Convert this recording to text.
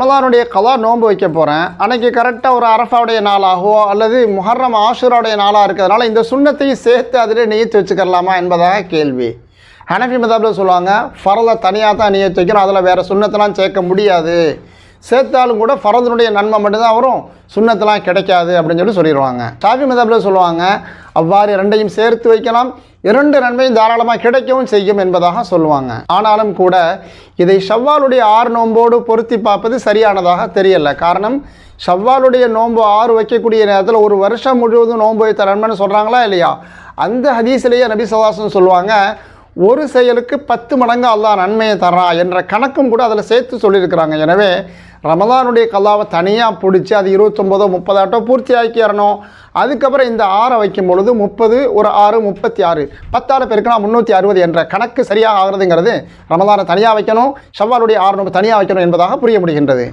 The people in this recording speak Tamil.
ரமலானுடைய கலா நோன்பு வைக்க போகிறேன். அன்னைக்கு கரெக்டாக ஒரு அரஃபாவுடைய நாளாகவோ அல்லது முஹர்ரம் ஆஷுராவுடைய நாளாக இருக்கிறதுனால இந்த சுண்ணத்தையும் சேர்த்து அதில் நியத்து வச்சுக்கலாமா என்பதாக கேள்வி. ஹனஃபி மதபில் சொல்லுவாங்க, ஃபரலை தனியாக தான் நியத்து வைக்கணும், அதில் வேறு சுண்ணத்தெல்லாம் சேர்க்க முடியாது. சேர்த்தாலும் கூட ஃபரதனுடைய நன்மை மட்டும்தான் வரும், சுண்ணத்தெல்லாம் கிடைக்காது அப்படின்னு சொல்லிடுவாங்க. ஷாஃபி மதபில் சொல்லுவாங்க, அவ்வாறு இரண்டையும் சேர்த்து வைக்கலாம், இரண்டு நன்மையும் தாராளமாக கிடைக்கவும் செய்யும் என்பதாக சொல்லுவாங்க. ஆனாலும் கூட இதை ஷவ்வாலுடைய 6 நோம்போடு பொருத்தி பார்ப்பது சரியானதாக தெரியலை. காரணம், ஷவ்வாலுடைய நோன்பு 6 வைக்கக்கூடிய நேரத்தில் ஒரு வருஷம் முழுவதும் நோன்பு வைத்த நன்மைன்னு சொல்கிறாங்களா இல்லையா? அந்த ஹதீஸிலேயே நபி ஸல்லல்லாஹு அலைஹி வஸல்லம் சொல்லுவாங்க, ஒரு செயலுக்கு 10 மடங்கு அல்லாஹ் நன்மையை தர்றான் என்ற கணக்கும் கூட அதில் சேர்த்து சொல்லியிருக்கிறாங்க. எனவே ரமலானுடைய கல்லாவை தனியாக பிடிச்சி அது 29 30 பூர்த்தி ஆக்கிடணும். அதுக்கப்புறம் இந்த 6 வைக்கும் பொழுது 30 ஒரு 6 36 10 பேருக்குனா 360 என்ற கணக்கு சரியாக ஆகிறதுங்கிறது ரமலானை தனியாக வைக்கணும், ஷவ்வாலுடைய 6 நோன்பு தனியாக வைக்கணும் என்பதாக புரிய முடிகின்றது.